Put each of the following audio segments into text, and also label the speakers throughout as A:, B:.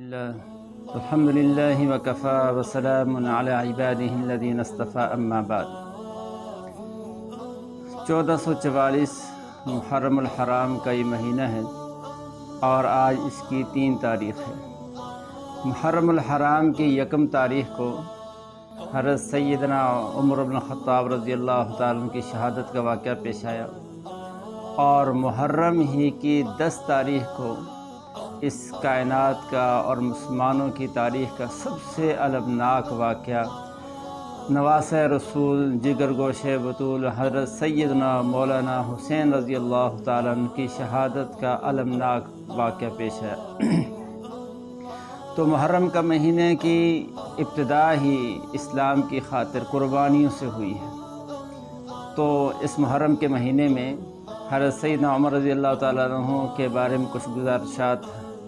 A: الحمدللہ وکفا وسلام علی عبادہ الذین اصطفی اما بعد۔ 1444 محرم الحرام کا یہ مہینہ ہے اور آج اس کی 3 تاریخ ہے۔ محرم الحرام کی 1 تاریخ کو حضرت سیدنا عمر بن الخطاب رضی اللہ تعالیٰ عنہ کی شہادت کا واقعہ پیش آیا، اور محرم ہی کی 10 تاریخ کو اس کائنات کا اور مسلمانوں کی تاریخ کا سب سے المناک واقعہ نواسۂ رسول جگر گوشِ بطول حضرت سیدنا مولانا حسین رضی اللہ تعالیٰ عنہ کی شہادت کا المناک واقعہ پیش ہے۔ تو محرم کا مہینے کی ابتدا ہی اسلام کی خاطر قربانیوں سے ہوئی ہے۔ تو اس محرم کے مہینے میں حضرت سیدنا عمر رضی اللہ تعالیٰ عنہ کے بارے میں کچھ گزارشات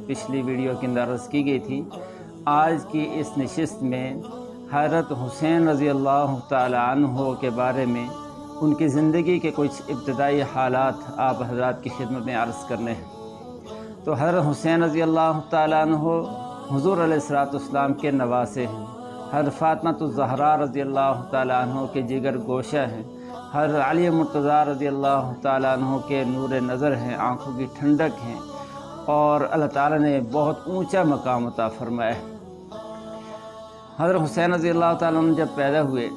A: پچھلی ویڈیو کے اندر عرض کی گئی تھی۔ آج کی اس نشست میں حضرت حسین رضی اللہ تعالیٰ عنہ کے بارے میں ان کی زندگی کے کچھ ابتدائی حالات آپ حضرات کی خدمت میں عرض کرنے ہیں۔ تو حضرت حسین رضی اللہ تعالیٰ عنہ حضور علیہ السلام کے نواسے ہیں۔ حضرت فاطمہ الزہرا رضی اللہ تعالیٰ عنہ کے جگر گوشہ ہیں۔ حضرت علی مرتضیٰ رضی اللہ تعالیٰ عنہ کے نور نظر ہیں، آنکھوں کی ٹھنڈک ہیں، اور اللہ تعالیٰ نے بہت اونچا مقام عطا فرمایا ہے۔ حضرت حسین رضی اللہ تعالیٰ عنہ جب پیدا ہوئے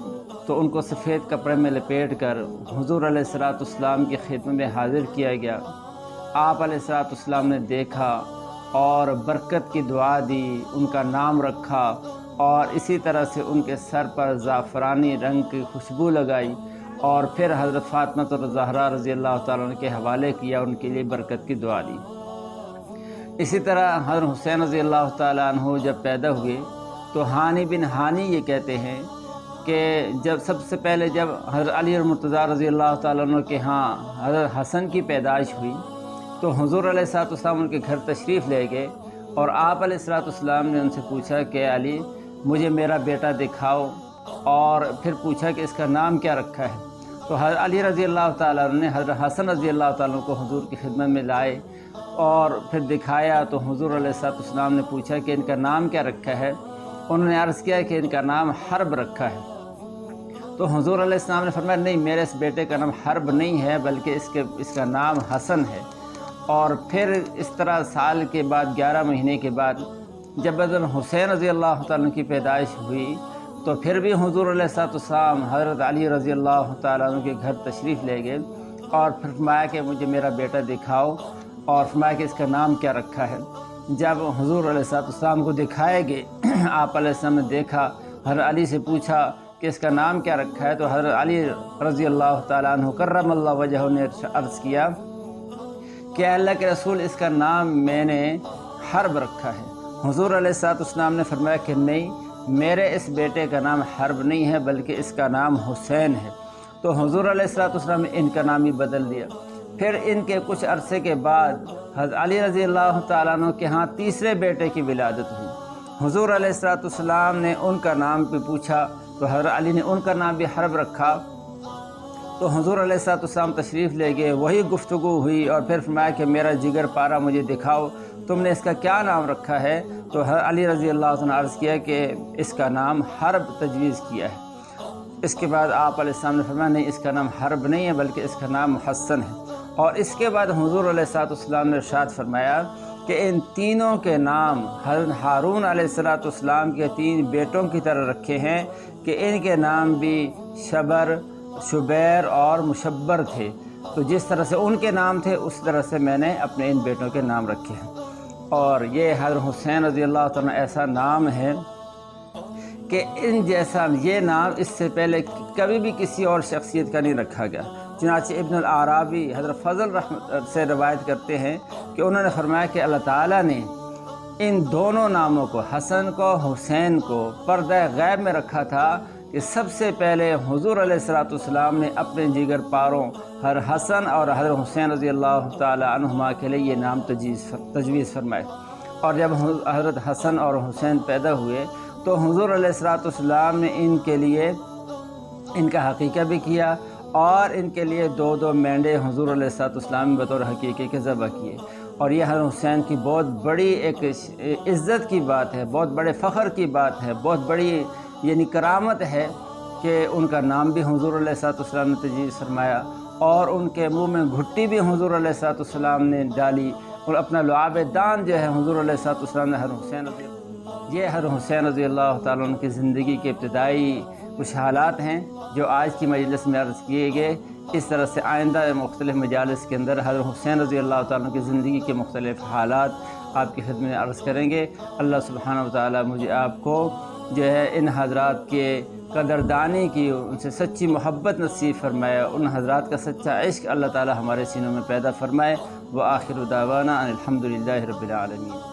A: تو ان کو سفید کپڑے میں لپیٹ کر حضور علیہ السلام کی خدمت میں حاضر کیا گیا۔ آپ علیہ السلام نے دیکھا اور برکت کی دعا دی، ان کا نام رکھا، اور اسی طرح سے ان کے سر پر زعفرانی رنگ کی خوشبو لگائی، اور پھر حضرت فاطمہ الزہرا رضی اللہ تعالیٰ عنہ کے حوالے کیا، ان کے لیے برکت کی دعا دی۔ اسی طرح حضرت حسین رضی اللہ تعالیٰ عنہ جب پیدا ہوئے تو ہانی بن ہانی یہ کہتے ہیں کہ جب سب سے پہلے جب حضرت علی مرتضیٰ رضی اللہ تعالیٰ عنہ کے ہاں حضرت حسن کی پیدائش ہوئی تو حضور علیہ السلام ان کے گھر تشریف لے گئے، اور آپ علیہ السلام نے ان سے پوچھا کہ علی مجھے میرا بیٹا دکھاؤ، اور پھر پوچھا کہ اس کا نام کیا رکھا ہے۔ تو حضرت علی رضی اللہ تعالیٰ عنہ نے حضرت حسن رضی اللہ تعالیٰ عنہ کو حضور کی خدمت میں لائے اور پھر دکھایا، تو حضور علیہ السلام نے پوچھا کہ ان کا نام کیا رکھا ہے۔ انہوں نے عرض کیا کہ ان کا نام حرب رکھا ہے۔ تو حضور علیہ السلام نے فرمایا نہیں، میرے اس بیٹے کا نام حرب نہیں ہے بلکہ اس کا نام حسن ہے۔ اور پھر اس طرح سال کے بعد 11 مہینے کے بعد جب حضرت حسین رضی اللہ تعالیٰ عنہ کی پیدائش ہوئی تو پھر بھی حضور علیہ السلام حضرت علی رضی اللہ تعالیٰ عنہ کے گھر تشریف لے گئے، اور پھر فرمایا کہ مجھے میرا بیٹا دکھاؤ، اور فرمایا کہ اس کا نام کیا رکھا ہے۔ جب حضور علیہ السلام کو دکھائے گئے، آپ علیہ السلام نے دیکھا، حضرت علی سے پوچھا کہ اس کا نام کیا رکھا ہے، تو حضرت علی رضی اللہ تعالیٰ عنہ کرم اللہ وجہہ نے عرض کیا کہ اللہ کے رسول اس کا نام میں نے حرب رکھا ہے۔ حضور علیہ السلام نے فرمایا کہ نہیں، میرے اس بیٹے کا نام حرب نہیں ہے بلکہ اس کا نام حسین ہے۔ تو حضور علیہ السلام نے ان کا نام ہی بدل دیا۔ پھر ان کے کچھ عرصے کے بعد حضرت علی رضی اللہ تعالیٰ عنہ کے ہاں تیسرے بیٹے کی ولادت ہوئی۔ حضور علیہ السلام نے ان کا نام بھی پوچھا تو حضرت علی نے ان کا نام بھی حرب رکھا۔ تو حضور علیہ السلام تشریف لے گئے، وہی گفتگو ہوئی، اور پھر فرمایا کہ میرا جگر پارا مجھے دکھاؤ، تم نے اس کا کیا نام رکھا ہے؟ تو حضرت علی رضی اللہ عنہ نے عرض کیا کہ اس کا نام حرب تجویز کیا ہے۔ اس کے بعد آپ علیہ السلام نے فرمایا نہیں، اس کا نام حرب نہیں ہے بلکہ اس کا نام حسن ہے۔ اور اس کے بعد حضور علیہ السلام نے ارشاد فرمایا کہ ان تینوں کے نام حضرت ہارون علیہ السلام کے 3 بیٹوں کی طرح رکھے ہیں کہ ان کے نام بھی شبر، شبیر اور مشبر تھے۔ تو جس طرح سے ان کے نام تھے اس طرح سے میں نے اپنے ان بیٹوں کے نام رکھے ہیں۔ اور یہ حضرت حسین رضی اللہ تعالیٰ ایسا نام ہے کہ ان جیسا یہ نام اس سے پہلے کبھی بھی کسی اور شخصیت کا نہیں رکھا گیا۔ چنانچہ ابن العرابی حضرت فضل رحمت سے روایت کرتے ہیں کہ انہوں نے فرمایا کہ اللہ تعالیٰ نے ان دونوں ناموں کو، حسن کو حسین کو، پردہ غیب میں رکھا تھا کہ سب سے پہلے حضور علیہ السلام نے اپنے جگر پاروں حضرت حسن اور حضرت حسین رضی اللہ تعالیٰ عنہما کے لیے یہ نام تجویز فرمائے۔ اور جب حضرت حسن اور حسین پیدا ہوئے تو حضور علیہ السلام نے ان کے لیے ان کا حقیقہ بھی کیا، اور ان کے لیے 2 مینڈے حضور علیہ السلام بطور حقیقے کے ذبح کیے، اور یہ حضرت حسین کی بہت بڑی ایک عزت کی بات ہے، بہت بڑے فخر کی بات ہے، بہت بڑی یعنی کرامت ہے کہ ان کا نام بھی حضور علیہ الصلوۃ والسلام نے تجویز فرمایا، اور ان کے منہ میں گھٹی بھی حضور علیہ الصلوۃ والسلام نے ڈالی، اور اپنا لعاب دان جو ہے حضور علیہ الصلوۃ والسلام نے حضرت حسین یہ حضرت حسین رضی اللہ تعالیٰ عنہ کی زندگی کے ابتدائی کچھ حالات ہیں جو آج کی مجلس میں عرض کیے گئے۔ اس طرح سے آئندہ مختلف مجالس کے اندر حضرت حسین رضی اللہ تعالیٰ عنہ کی زندگی کے مختلف حالات آپ کی خدمت میں عرض کریں گے۔ اللہ سبحانہ وتعالی مجھے آپ کو جو ہے ان حضرات کے قدردانی کی، ان سے سچی محبت نصیب فرمائے، ان حضرات کا سچا عشق اللہ تعالی ہمارے سینوں میں پیدا فرمائے۔ وآخر دعوانا ان الحمد للہ رب العالمین۔